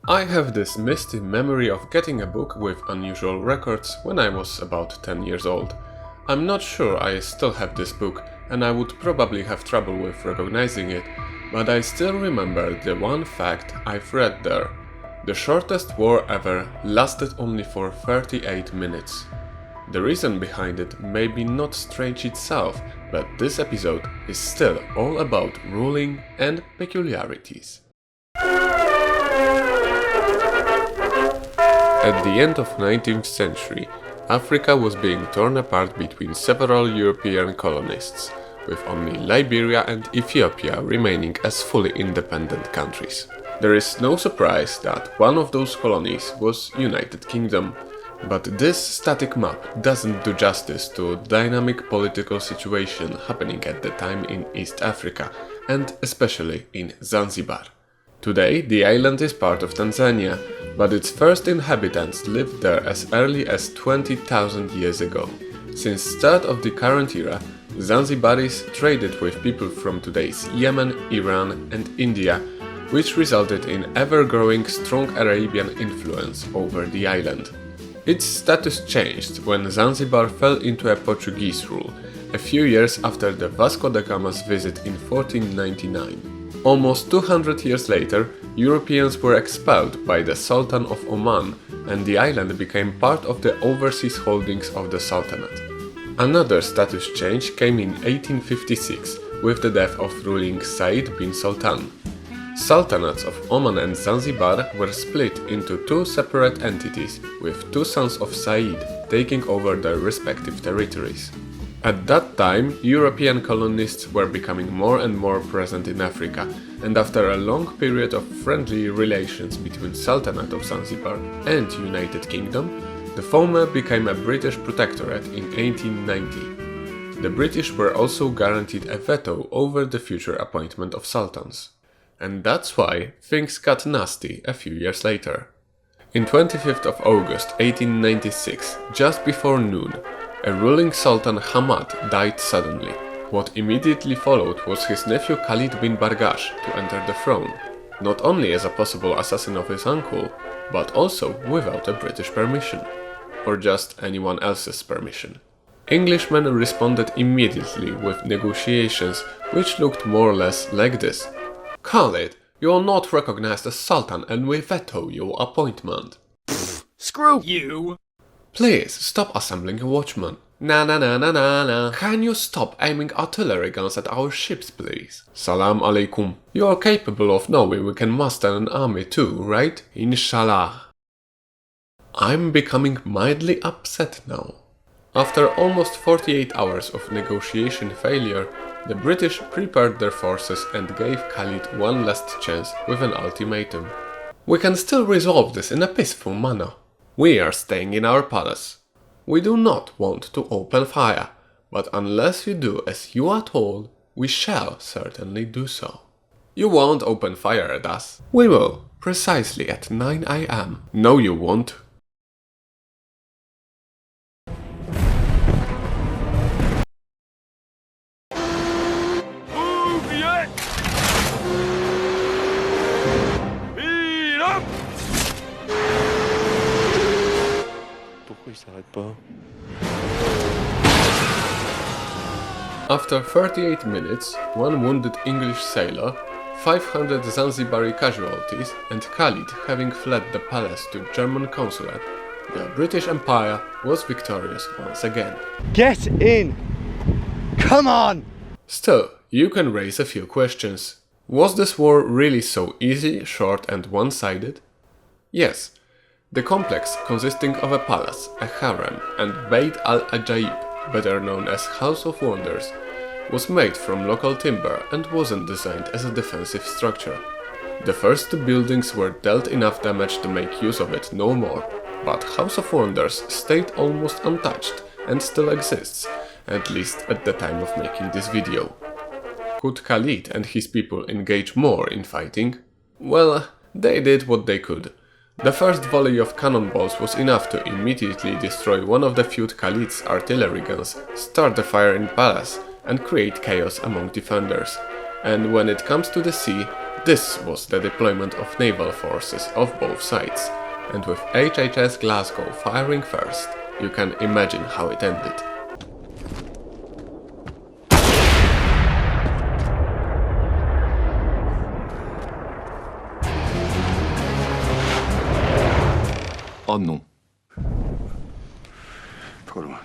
I have this misty memory of getting a book with unusual records when I was about 10 years old. I'm not sure I still have this book, and I would probably have trouble with recognizing it, but I still remember the one fact I've read there. The shortest war ever lasted only for 38 minutes. The reason behind it may be not strange itself, but this episode is still all about ruling and peculiarities. At the end of 19th century, Africa was being torn apart between several European colonists, with only Liberia and Ethiopia remaining as fully independent countries. There is no surprise that one of those colonies was United Kingdom, but this static map doesn't do justice to the dynamic political situation happening at the time in East Africa, and especially in Zanzibar. Today, the island is part of Tanzania, but its first inhabitants lived there as early as 20,000 years ago. Since start of the current era, Zanzibaris traded with people from today's Yemen, Iran and India, which resulted in ever-growing strong Arabian influence over the island. Its status changed when Zanzibar fell into a Portuguese rule, a few years after the Vasco da Gama's visit in 1499. Almost 200 years later, Europeans were expelled by the Sultan of Oman, and the island became part of the overseas holdings of the Sultanate. Another status change came in 1856 with the death of ruling Said bin Sultan. Sultanates of Oman and Zanzibar were split into two separate entities, with two sons of Said taking over their respective territories. At that time, European colonists were becoming more and more present in Africa, and after a long period of friendly relations between Sultanate of Zanzibar and United Kingdom, the former became a British protectorate in 1890. The British were also guaranteed a veto over the future appointment of sultans. And that's why things got nasty a few years later. In 25th of August 1896, just before noon, a ruling Sultan Hamad died suddenly. What immediately followed was his nephew Khalid bin Bargash to enter the throne, not only as a possible assassin of his uncle, but also without a British permission, or just anyone else's permission. Englishmen responded immediately with negotiations which looked more or less like this. Khalid, you are not recognized as Sultan and we veto your appointment. Screw you! Please, stop assembling a watchman. Na. Can you stop aiming artillery guns at our ships, please? Salam alaikum. You are capable of knowing we can muster an army too, right? Inshallah. I'm becoming mildly upset now. After almost 48 hours of negotiation failure, the British prepared their forces and gave Khalid one last chance with an ultimatum. We can still resolve this in a peaceful manner. We are staying in our palace. We do not want to open fire, but unless you do as you are told, we shall certainly do so. You won't open fire at us. We will, precisely at 9 AM. No, you won't. After 38 minutes, one wounded English sailor, 500 Zanzibari casualties, and Khalid having fled the palace to German consulate, the British Empire was victorious once again. Get in! Come on! Still, you can raise a few questions. Was this war really so easy, short and one-sided? Yes. The complex, consisting of a palace, a harem, and Beit al-Ajaib, better known as House of Wonders, was made from local timber and wasn't designed as a defensive structure. The first two buildings were dealt enough damage to make use of it no more, but House of Wonders stayed almost untouched and still exists, at least at the time of making this video. Could Khalid and his people engage more in fighting? Well, they did what they could. The first volley of cannonballs was enough to immediately destroy one of the few Khalid's artillery guns, start the fire in palace, and create chaos among defenders. And when it comes to the sea, this was the deployment of naval forces of both sides. And with HHS Glasgow firing first, you can imagine how it ended. Oh non. Trop loin.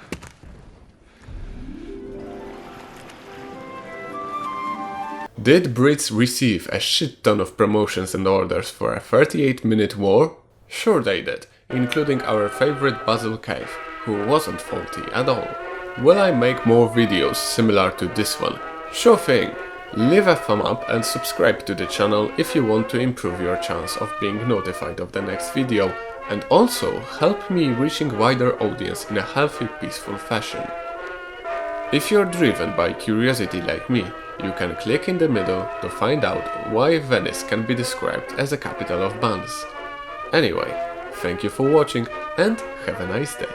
Did Brits receive a shit ton of promotions and orders for a 38-minute war? Sure they did, including our favorite Basil Cave, who wasn't faulty at all. Will I make more videos similar to this one? Sure thing! Leave a thumb up and subscribe to the channel if you want to improve your chance of being notified of the next video, and also help me reaching wider audience in a healthy, peaceful fashion. If you're driven by curiosity like me, you can click in the middle to find out why Venice can be described as a capital of buns. Anyway, thank you for watching and have a nice day.